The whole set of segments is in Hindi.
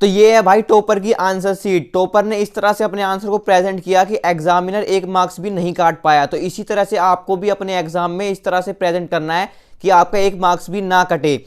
तो ये है भाई टॉपर की आंसर शीट। टॉपर ने इस तरह से अपने आंसर को प्रेजेंट किया कि एग्जामिनर एक मार्क्स भी नहीं काट पाया। तो इसी तरह से आपको भी अपने एग्जाम में इस तरह से प्रेजेंट करना है कि आपका एक मार्क्स भी ना कटे।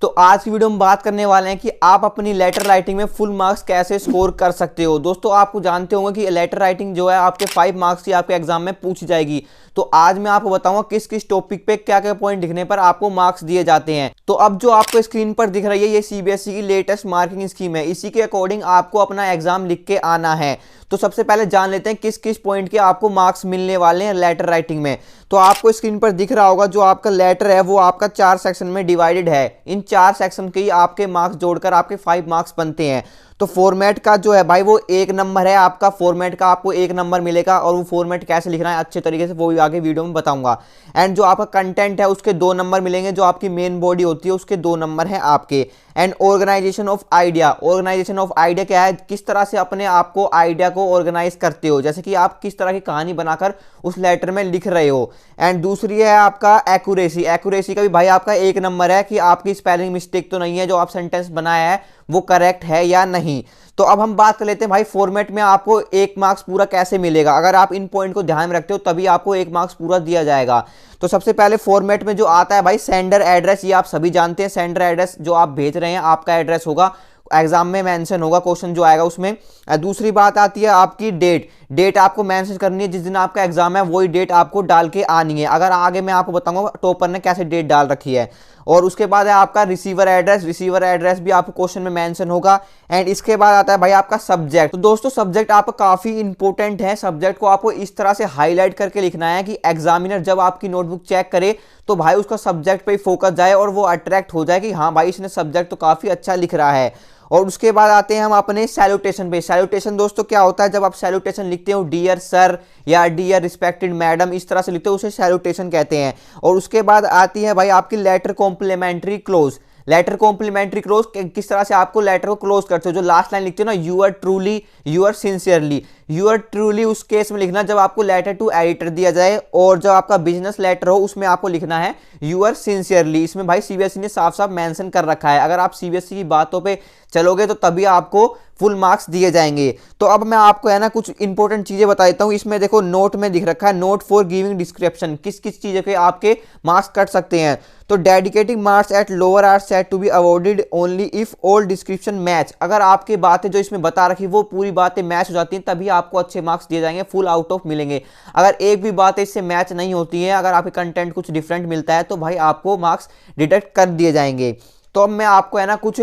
तो आज की वीडियो में बात करने वाले हैं कि आप अपनी लेटर राइटिंग में फुल मार्क्स कैसे स्कोर कर सकते हो। दोस्तों आपको जानते होंगे कि लेटर राइटिंग जो है आपके 5 मार्क्स की आपके एग्जाम में पूछी जाएगी। तो आज मैं आपको बताऊंगा किस किस टॉपिक पे क्या क्या पॉइंट लिखने पर आपको मार्क्स दिए जाते हैं। तो अब जो आपको स्क्रीन पर दिख रही है ये सीबीएसई की लेटेस्ट मार्किंग स्कीम है। इसी के अकॉर्डिंग आपको अपना एग्जाम लिख के आना है। तो सबसे पहले जान लेते हैं किस किस पॉइंट के आपको मार्क्स मिलने वाले हैं लेटर राइटिंग में। तो आपको स्क्रीन पर दिख रहा होगा जो आपका लेटर है वो आपका 4 सेक्शन में डिवाइडेड है। इन 4 सेक्शन के ही आपके मार्क्स जोड़कर आपके 5 मार्क्स बनते हैं। तो फॉर्मेट का जो है भाई वो 1 नंबर है आपका। फॉर्मेट का आपको 1 नंबर मिलेगा और वो फॉर्मेट कैसे लिखना है अच्छे तरीके से वो भी आगे वीडियो में बताऊंगा। एंड जो आपका कंटेंट है उसके 2 नंबर मिलेंगे। जो आपकी मेन बॉडी होती है उसके 2 नंबर हैं आपके। And organisation of idea, organisation of idea क्या है, किस तरह से अपने आप को आइडिया को ऑर्गेनाइज करते हो, जैसे कि आप किस तरह की कहानी बनाकर उस लेटर में लिख रहे हो। एंड दूसरी है आपका एक्यूरेसी। एक्यूरेसी का भी भाई आपका 1 नंबर है कि आपकी स्पेलिंग मिस्टेक तो नहीं है, जो आप सेंटेंस बनाया है वो करेक्ट है या नहीं। तो अब हम बात कर लेते हैं भाई फॉर्मेट में आपको 1 मार्क्स पूरा कैसे मिलेगा। अगर आप इन पॉइंट को ध्यान में रखते हो तभी आपको 1 मार्क्स पूरा दिया जाएगा। तो सबसे पहले फॉर्मेट में जो आता है भाई सेंडर एड्रेस, ये आप सभी जानते हैं। सेंडर एड्रेस जो आप भेज रहे हैं आपका एड्रेस होगा, एग्जाम में मेंशन होगा, क्वेश्चन जो आएगा उसमें। दूसरी बात आती है आपकी डेट। डेट आपको मेंशन करनी है, जिस दिन आपका एग्जाम है वही डेट आपको डाल के आनी है। अगर आगे मैं आपको बताऊंगा टॉपर ने कैसे डेट डाल रखी है। और उसके बाद है आपका रिसीवर एड्रेस। रिसीवर एड्रेस भी आपको क्वेश्चन में मेंशन होगा। एंड इसके बाद आता है भाई आपका सब्जेक्ट। तो दोस्तों सब्जेक्ट आपका काफी इंपॉर्टेंट है। सब्जेक्ट को आपको इस तरह से हाईलाइट करके लिखना है कि एग्जामिनर जब आपकी नोटबुक चेक करे तो भाई उसका सब्जेक्ट पे ही फोकस जाए और वो अट्रैक्ट हो जाए कि हाँ भाई इसने सब्जेक्ट तो काफी अच्छा लिख रहा है। और उसके बाद आते हैं हम अपने सैल्यूटेशन पे। सैल्यूटेशन दोस्तों क्या होता है, जब आप सैल्यूटेशन लिखते हो डियर सर या डियर रिस्पेक्टेड मैडम इस तरह से लिखते हो उसे सैल्यूटेशन कहते हैं। और उसके बाद आती है भाई आपकी letter complimentary close. Letter complimentary close किस तरह से आपको लेटर को क्लोज करते हो, जो लास्ट लाइन लिखते हो ना your truly your sincerely. Your truly उस केस में लिखना जब आपको लेटर टू एडिटर दिया जाए, और जब आपका बिजनेस लेटर हो उसमें आपको लिखना है यूअर सिंसियरली। इसमें भाई सीबीएसई ने साफ साफ मेंशन कर रखा है। अगर आप सीबीएसई की बातों पे चलोगे तो तभी आपको फुल मार्क्स दिए जाएंगे। तो अब मैं आपको है ना कुछ इंपॉर्टेंट चीजें बता देता हूं। इसमें देखो नोट में दिख रखा है नोट फॉर गिविंग डिस्क्रिप्शन, किस किस चीजों के आपके मार्क्स कट सकते हैं। तो dedicating marks at lower are set to be awarded only if all description match. अगर आपकी बातें जो इसमें बता रखी वो पूरी बातें मैच हो जाती हैं तभी आपको अच्छे मार्क्स दिए जाएंगे, फुल आउट ऑफ मिलेंगे। अगर एक भी बात इससे मैच नहीं होती है, अगर आपके कंटेंट कुछ डिफरेंट मिलता है तो भाई आपको मार्क्स डिडक्ट कर दिए जाएंगे। तो अब मैं आपको है ना कुछ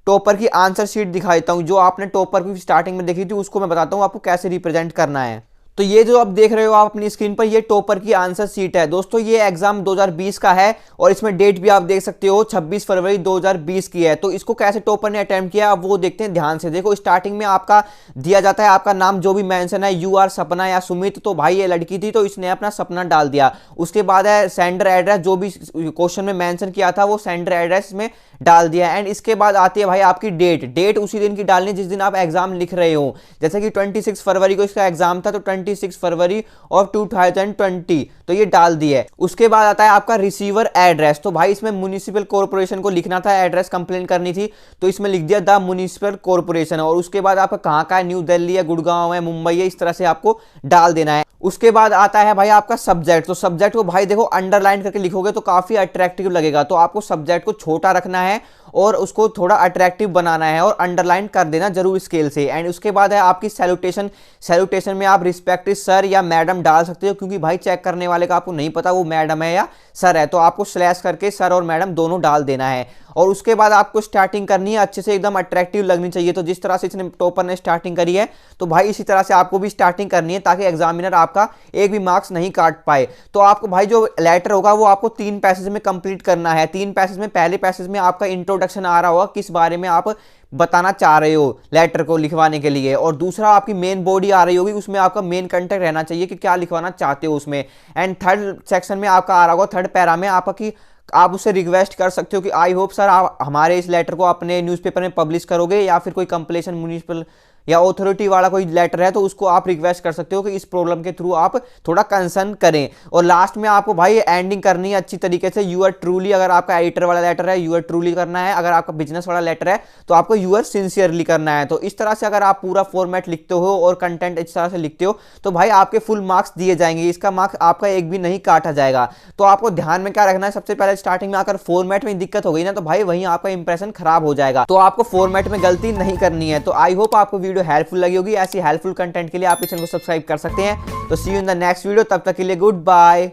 टॉपर की आंसर शीट दिखा देता हूं। जो आपने टॉपर की स्टार्टिंग में देखी थी उसको मैं बताता हूं आपको कैसे रिप्रेजेंट करना है। तो ये जो आप देख रहे हो आप अपनी स्क्रीन पर, ये टॉपर की आंसर शीट है। दोस्तों ये एग्जाम 2020 का है और इसमें डेट भी आप देख सकते हो 26 फरवरी 2020 की है। तो इसको कैसे टॉपर ने अटेम्प्ट किया अब वो देखते हैं ध्यान से। देखो स्टार्टिंग में आपका दिया जाता है आपका नाम जो भी मेंशन है, यू आर सपना या सुमित। तो भाई ये लड़की थी तो इसने अपना सपना डाल दिया। उसके बाद है सेंडर एड्रेस, जो भी क्वेश्चन में मेंशन किया था वो सेंडर एड्रेस में डाल दिया। एंड इसके बाद आती है भाई आपकी डेट। डेट उसी दिन की डालनी जिस दिन आप एग्जाम लिख रहे हो। जैसे कि 26 फरवरी को इसका एग्जाम था तो 26 फरवरी ऑफ 2020 तो ये डाल दिया है। उसके बाद आता है आपका रिसीवर एड्रेस। तो भाई इसमें म्युनिसिपल कॉर्पोरेशन को लिखना था, एड्रेस कंप्लेन करनी थी तो इसमें लिख दिया द म्युनिसिपल कॉर्पोरेशन। और उसके बाद आपका कहाँ का है, न्यू दिल्ली है, गुड़गांव है, मुंबई है, इस तरह से आपको डाल देना है। उसके बाद आता है भाई आपका सब्जेक्ट। तो सब्जेक्ट को भाई देखो अंडरलाइन करके लिखोगे तो काफी अट्रैक्टिव लगेगा। तो आपको सब्जेक्ट को छोटा रखना है और उसको थोड़ा अट्रैक्टिव बनाना है और अंडरलाइन कर देना जरूर स्केल से। एंड उसके बाद है आपकी सैल्यूटेशन। सैल्यूटेशन में आप रिस्पेक्टेड सर या मैडम डाल सकते हो, क्योंकि भाई चेक करने वाले का आपको नहीं पता वो मैडम है या सर है, तो आपको स्लैश करके सर और मैडम दोनों डाल देना है। और उसके बाद आपको स्टार्टिंग करनी है अच्छे से, एकदम अट्रैक्टिव लगनी चाहिए। तो जिस तरह से इसने टॉपर ने स्टार्टिंग करी है तो भाई इसी तरह से आपको भी स्टार्टिंग करनी है ताकि एग्जामिनर आपका एक भी मार्क्स नहीं काट पाए। तो आपको भाई जो लेटर होगा वो आपको 3 पैसेज में कंप्लीट करना है। 3 पैसेज में पहले पैसेज में आपका इंट्रोडक्शन आ रहा होगा, किस बारे में आप बताना चाह रहे हो लेटर को लिखवाने के लिए। और दूसरा आपकी मेन बॉडी आ रही होगी, उसमें आपका मेन कंटेंट रहना चाहिए कि क्या लिखवाना चाहते हो उसमें। एंड थर्ड सेक्शन में आपका आ रहा होगा, थर्ड पैरा में आपका कि आप उससे रिक्वेस्ट कर सकते हो कि आई होप सर आप हमारे इस लेटर को अपने न्यूज़पेपर में पब्लिश करोगे या फिर कोई कंप्लेशन म्युनिसिपल या ऑथोरिटी वाला कोई लेटर है तो उसको आप रिक्वेस्ट कर सकते हो कि इस प्रॉब्लम के थ्रू आप थोड़ा कंसर्न करें। और लास्ट में आपको भाई एंडिंग करनी है अच्छी तरीके से, यूअर ट्रूली अगर आपका एडिटर वाला लेटर है यूअर ट्रूली करना है, अगर आपका बिजनेस वाला लेटर है तो आपको यूअर सिंसियरली करना है। तो इस तरह से अगर आप पूरा फॉर्मेट लिखते हो और कंटेंट इस तरह से लिखते हो तो भाई आपके फुल मार्क्स दिए जाएंगे, इसका मार्क्स आपका एक भी नहीं काटा जाएगा। तो आपको ध्यान में क्या रखना है, सबसे पहले स्टार्टिंग में अगर फॉर्मेट में दिक्कत हो गई ना तो भाई वहीं आपका इंप्रेशन खराब हो जाएगा। तो आपको फॉर्मेट में गलती नहीं करनी है। तो आई होप आपको वीडियो हेल्पफुल लगी होगी। ऐसी हेल्पफुल कंटेंट के लिए आप इस चैनल को सब्सक्राइब कर सकते हैं। तो see you in the next video, तब तक के लिए गुड बाय।